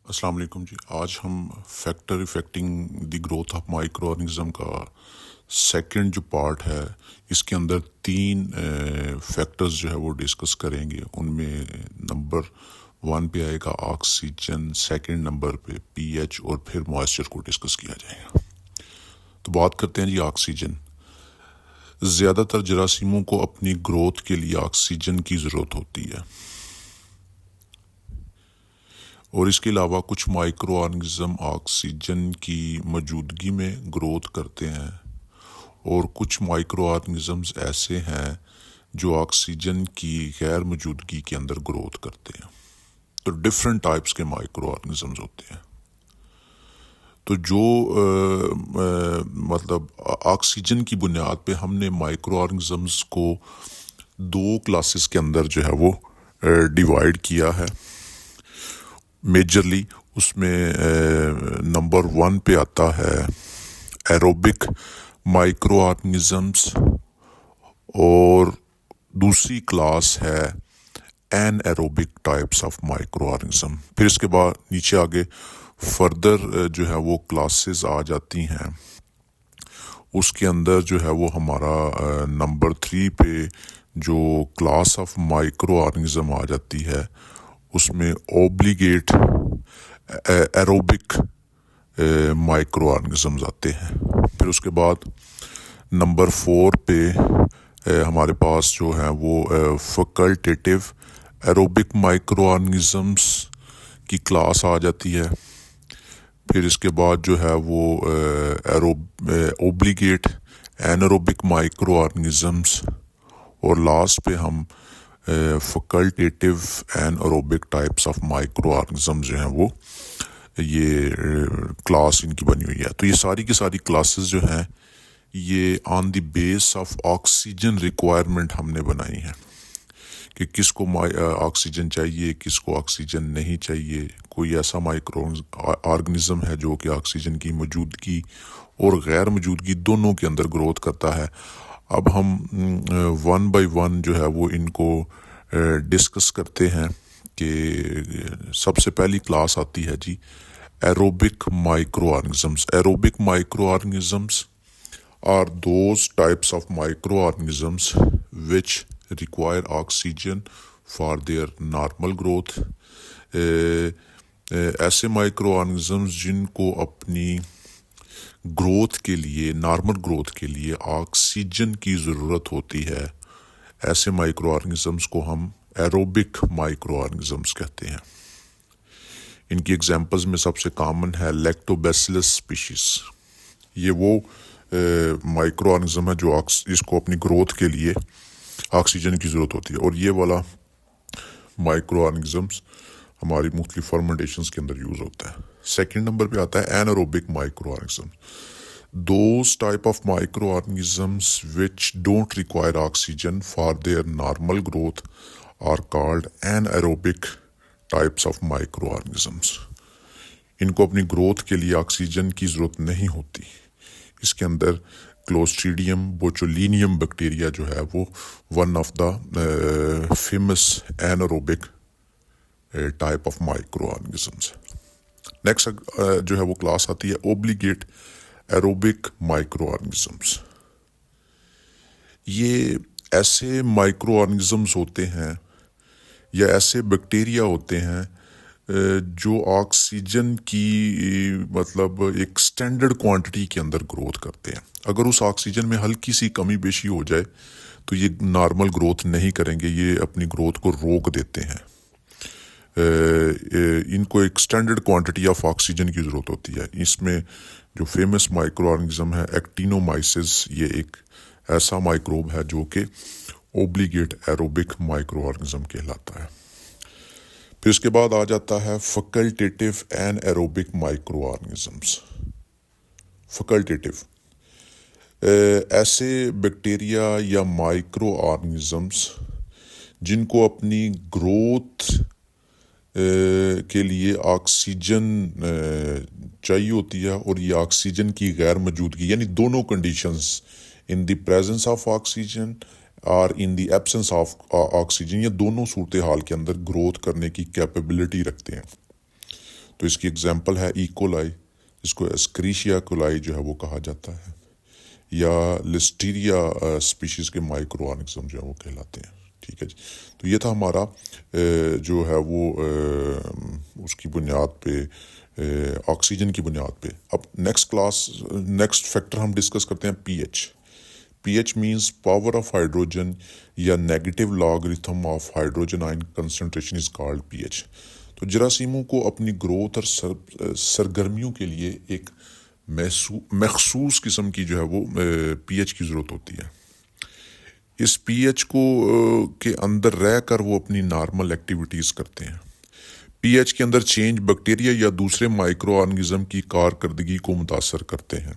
السلام علیکم جی. آج ہم factor affecting the growth of micro organism کا سیکنڈ جو پارٹ ہے اس کے اندر تین فیکٹرز جو ہے وہ ڈسکس کریں گے. ان میں نمبر 1 پہ آئے گا آکسیجن، سیکنڈ نمبر پہ پی ایچ، اور پھر موئسچر کو ڈسکس کیا جائے گا. تو بات کرتے ہیں جی آکسیجن. زیادہ تر جراثیموں کو اپنی گروتھ کے لیے آکسیجن کی ضرورت ہوتی ہے، اور اس کے علاوہ کچھ مائکرو آرگنزم آکسیجن کی موجودگی میں گروتھ کرتے ہیں، اور کچھ مائکرو آرگنزمز ایسے ہیں جو آکسیجن کی غیر موجودگی کے اندر گروتھ کرتے ہیں. تو ڈفرینٹ ٹائپس کے مائکرو آرگنزمز ہوتے ہیں. تو جو مطلب آکسیجن کی بنیاد پہ ہم نے مائکرو آرگنزمز کو دو کلاسز کے اندر جو ہے وہ ڈیوائڈ کیا ہے. میجرلی اس میں نمبر 1 پہ آتا ہے ایروبک مائکرو آرگنزمز، اور دوسری کلاس ہے anaerobic types of micro organism. پھر اس کے بعد نیچے آگے فردر جو ہے وہ کلاسز آ جاتی ہیں. اس کے اندر جو ہے وہ ہمارا نمبر 3 پہ جو کلاس آف مائکرو آرگنزم آ جاتی ہے اس میں اوبلیگیٹ ایروبک مائکرو آرگنزمز آتے ہیں. پھر اس کے بعد نمبر 4 پہ ہمارے پاس جو ہے وہ فیکلٹیٹیو ایروبک مائکرو آرگنزمز کی کلاس آ جاتی ہے. پھر اس کے بعد جو ہے وہ اوبلیگیٹ اینروبک مائکرو آرگنزمز، اور لاسٹ پہ ہم facultative anaerobic types of micro organism جو ہیں وہ یہ کلاس ان کی بنی ہوئی ہے. تو یہ ساری کی ساری کلاسز جو ہیں یہ آن دی بیس آف آکسیجن ریکوائرمنٹ ہم نے بنائی ہیں کہ کس کو آکسیجن چاہیے، کس کو آکسیجن نہیں چاہیے. کوئی ایسا مائکرو آرگنزم ہے جو کہ آکسیجن کی موجودگی اور غیر موجودگی دونوں کے اندر گروتھ کرتا ہے. اب ہم 1 بائی 1 جو ہے وہ ان کو ڈسکس کرتے ہیں. کہ سب سے پہلی کلاس آتی ہے جی aerobic micro organisms. Aerobic micro organisms are those types of microorganisms which require oxygen for their normal growth. ایسے مائکرو آرگنزمز جن کو اپنی گروتھ کے لیے، نارمل گروتھ کے لیے آکسیجن کی ضرورت ہوتی ہے، ایسے مائکرو آرگنزمز کو ہم ایروبک مائکرو آرگنزمز کہتے ہیں. ان کی ایگزامپلز میں سب سے کامن ہے لیکٹوبیسلس اسپیشیز. یہ وہ مائکرو آرگنزم ہے جو اس کو اپنی گروتھ کے لیے آکسیجن کی ضرورت ہوتی ہے، اور یہ والا مائکرو آرگنزمز ہماری مختلف فرمنٹیشنز کے اندر یوز ہوتا ہے. سیکنڈ نمبر پہ آتا ہے anaerobic micro organism. Those type of microorganisms which don't require oxygen for their normal growth are called anaerobic types of microorganisms. ان کو اپنی گروتھ کے لیے آکسیجن کی ضرورت نہیں ہوتی. اس کے اندر کلوسٹریڈیم بوچولینیم بیکٹیریا جو ہے وہ one of the famous anaerobic type of micro organisms. Next جو ہے وہ کلاس آتی ہے اوبلیگیٹ ایروبک مائکرو آرگنزمس. یہ ایسے مائکرو آرگنزمس ہوتے ہیں یا ایسے بیکٹیریا ہوتے ہیں جو آکسیجن کی مطلب ایک سٹینڈرڈ کوانٹٹی کے اندر گروتھ کرتے ہیں. اگر اس آکسیجن میں ہلکی سی کمی بیشی ہو جائے تو یہ نارمل گروتھ نہیں کریں گے، یہ اپنی گروتھ کو روک دیتے ہیں. ان کو ایک سٹینڈرڈ کوانٹٹی آف آکسیجن کی ضرورت ہوتی ہے. اس میں جو فیمس مائکرو آرگنزم ہے ایکٹینومائسس، یہ ایک ایسا مائکروب ہے جو کہ اوبلیگیٹ ایروبک مائکرو آرگنزم کہلاتا ہے. پھر اس کے بعد آ جاتا ہے فیکلٹیٹیو این ایروبک مائکرو آرگنزمس. فیکلٹیٹیو ایسے بیکٹیریا یا مائکرو آرگنزمس جن کو اپنی گروتھ کے لیے آکسیجن چاہیے ہوتی ہے، اور یہ آکسیجن کی غیر موجودگی یعنی دونوں conditions in the presence of oxygen اور ان دی ایبسنس آف آکسیجن، یہ دونوں صورتحال کے اندر گروتھ کرنے کی کیپیبلٹی رکھتے ہیں. تو اس کی ایگزامپل ہے ایکولائی، جس کو اسکریشیا کولائی جو ہے وہ کہا جاتا ہے، یا لسٹیریا اسپیشیز کے مائکرو آرگنزم جو ہے وہ کہلاتے ہیں. ٹھیک ہے جی. تو یہ تھا ہمارا جو ہے وہ اس کی بنیاد پہ آکسیجن کی بنیاد پہ. اب نیکسٹ فیکٹر ہم ڈسکس کرتے ہیں P H. P H means power of hydrogen یا negative logarithm of hydrogen ion concentration is called P H. تو جراثیموں کو اپنی گروتھ اور سرگرمیوں کے لیے ایک مخصوص قسم کی جو ہے وہ پی ایچ کی ضرورت ہوتی ہے. اس پی ایچ کو کے اندر رہ کر وہ اپنی نارمل ایکٹیویٹیز کرتے ہیں. پی ایچ کے اندر چینج بیکٹیریا یا دوسرے مائکرو آرگنزم کی کارکردگی کو متاثر کرتے ہیں.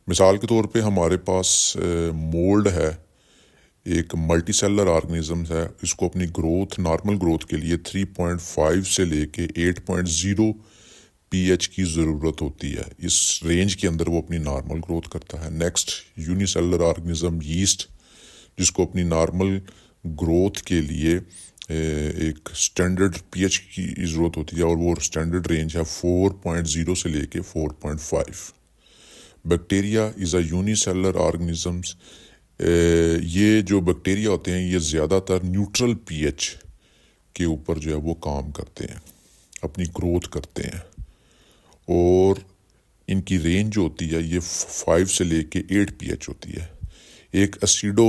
مثال کے طور پہ ہمارے پاس مولڈ ہے، ایک ملٹی سیلر آرگنزم ہے. اس کو اپنی گروتھ، نارمل گروتھ کے لیے 3.5 سے لے کے 8.0 پی ایچ کی ضرورت ہوتی ہے. اس رینج کے اندر وہ اپنی نارمل گروتھ کرتا ہے. نیکسٹ یونی سیلر آرگنزم یسٹ، جس کو اپنی نارمل گروتھ کے لیے ایک سٹینڈرڈ پی ایچ کی ضرورت ہوتی ہے، اور وہ سٹینڈرڈ رینج ہے 4.0 سے لے کے 4.5. بیکٹیریا از اے یونی سیلر آرگنزمس. یہ جو بیکٹیریا ہوتے ہیں یہ زیادہ تر نیوٹرل پی ایچ کے اوپر جو ہے وہ کام کرتے ہیں، اپنی گروتھ کرتے ہیں، اور ان کی رینج جو ہوتی ہے یہ 5 سے لے کے 8 پی ایچ ہوتی ہے. ایک اسیڈو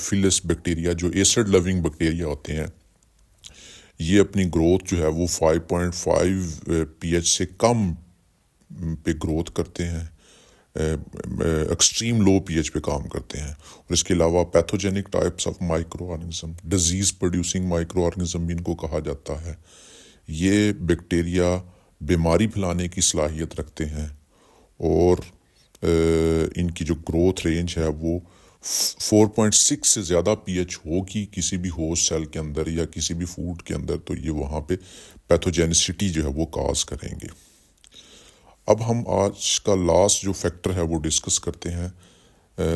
فلس بیکٹیریا جو ایسڈ لونگ بیکٹیریا ہوتے ہیں، یہ اپنی گروتھ جو ہے وہ 5.5 پی ایچ سے کم پہ گروتھ کرتے ہیں، ایکسٹریم لو پی ایچ پہ کام کرتے ہیں. اور اس کے علاوہ pathogenic types of micro organism, disease producing micro organism بھی ان کو کہا جاتا ہے. یہ بیکٹیریا بیماری پھیلانے کی صلاحیت رکھتے ہیں، اور ان کی جو گروتھ رینج ہے وہ 4.6 سے زیادہ پی ایچ ہوگی کسی بھی ہوسٹ سیل کے اندر یا کسی بھی فوڈ کے اندر، تو یہ وہاں پہ پیتھوجینسٹی جو ہے وہ کاز کریں گے. اب ہم آج کا لاسٹ جو فیکٹر ہے وہ ڈسکس کرتے ہیں،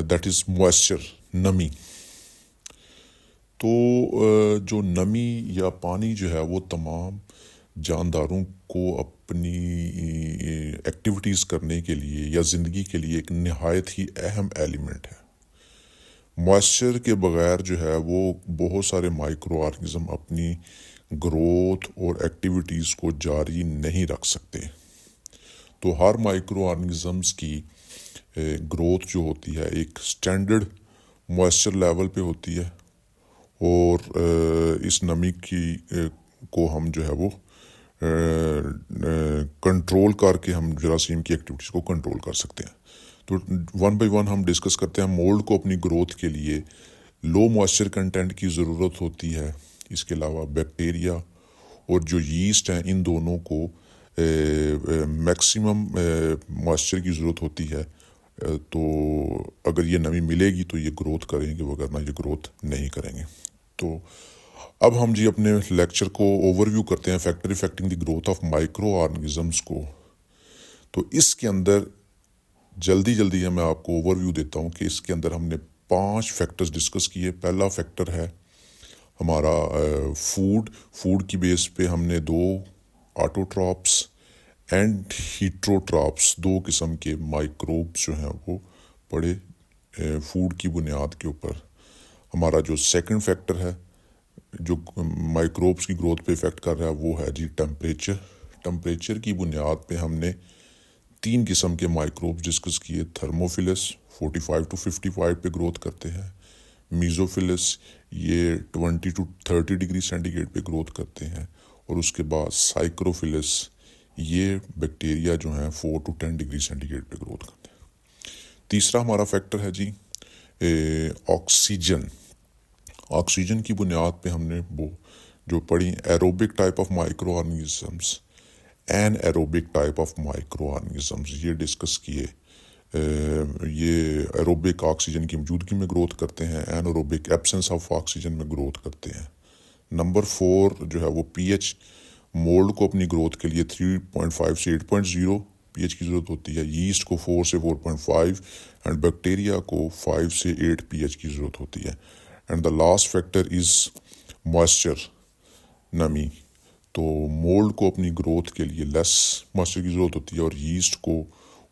دیٹ از موئسچر، نمی. تو جو نمی یا پانی جو ہے وہ تمام جانداروں کو اپنی ایکٹیویٹیز کرنے کے لیے یا زندگی کے لیے ایک نہایت ہی اہم ایلیمنٹ ہے. موئسچر کے بغیر جو ہے وہ بہت سارے مائکرو آرگنزم اپنی گروتھ اور ایکٹیویٹیز کو جاری نہیں رکھ سکتے. تو ہر مائکرو آرگنزمز کی گروتھ جو ہوتی ہے ایک سٹینڈرڈ موئسچر لیول پہ ہوتی ہے، اور اس نمی کی کو ہم جو ہے وہ کنٹرول کر کے ہم جراثیم کی ایکٹیویٹیز کو کنٹرول کر سکتے ہیں. تو 1 by 1 ہم ڈسکس کرتے ہیں. مولڈ کو اپنی گروتھ کے لیے لو موئسچر کنٹینٹ کی ضرورت ہوتی ہے. اس کے علاوہ بیکٹیریا اور جو یسٹ ہیں ان دونوں کو میکسیمم موئسچر کی ضرورت ہوتی ہے. تو اگر یہ نمی ملے گی تو یہ گروتھ کریں گے، وگرنہ یہ گروتھ نہیں کریں گے. تو اب ہم جی اپنے لیکچر کو اوور ویو کرتے ہیں، factor affecting the growth of micro organisms کو. تو اس کے اندر جلدی میں آپ کو اوور ویو دیتا ہوں کہ اس کے اندر ہم نے 5 فیکٹرز ڈسکس کیے. پہلا فیکٹر ہے ہمارا فوڈ کی بیس پہ ہم نے 2 آٹوٹراپس اینڈ ہیٹروٹراپس، 2 قسم کے مائکروبس جو ہیں وہ پڑے فوڈ کی بنیاد کے اوپر. ہمارا جو سیکنڈ فیکٹر ہے جو مائکروبس کی گروتھ پہ افیکٹ کر رہا ہے وہ ہے جی ٹمپریچر. ٹمپریچر کی بنیاد پہ ہم نے 3 قسم کے مائکروبس ڈسکس کیے. تھرموفلس 45 to 55 پہ گروتھ کرتے ہیں. میزوفلس یہ 20 to 30 ڈگری سینٹی گریڈ پہ گروتھ کرتے ہیں. اور اس کے بعد سائکروفلس، یہ بیکٹیریا جو ہیں 4 to 10 ڈگری سینٹی گریڈ پہ گروتھ کرتے ہیں. تیسرا ہمارا فیکٹر ہے جی آکسیجن. آکسیجن کی بنیاد پہ ہم نے وہ جو پڑھی aerobic type of microorganisms, anaerobic type of microorganisms یہ ڈسکس کیے. یہ ایروبک آکسیجن کی موجودگی میں گروتھ کرتے ہیں، anaerobic absence of oxygen میں گروتھ کرتے ہیں. نمبر 4 جو ہے وہ پی ایچ. مولڈ کو اپنی گروتھ کے لیے 3.5 سے 8.0 پی ایچ کی ضرورت ہوتی ہے. یسٹ کو 4 سے 4.5 اینڈ بیکٹیریا کو 5 سے 8 پی ایچ کی ضرورت ہوتی ہے. And the last factor is moisture, نمی. تو مولڈ کو اپنی گروتھ کے لیے لیس ماسٹر کی ضرورت ہوتی ہے، اور یسٹ کو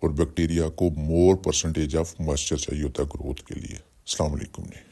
اور بیکٹیریا کو مور پرسنٹیج آف ماسٹر چاہیے ہوتا ہے گروتھ کے لیے۔ السلام علیکم جی۔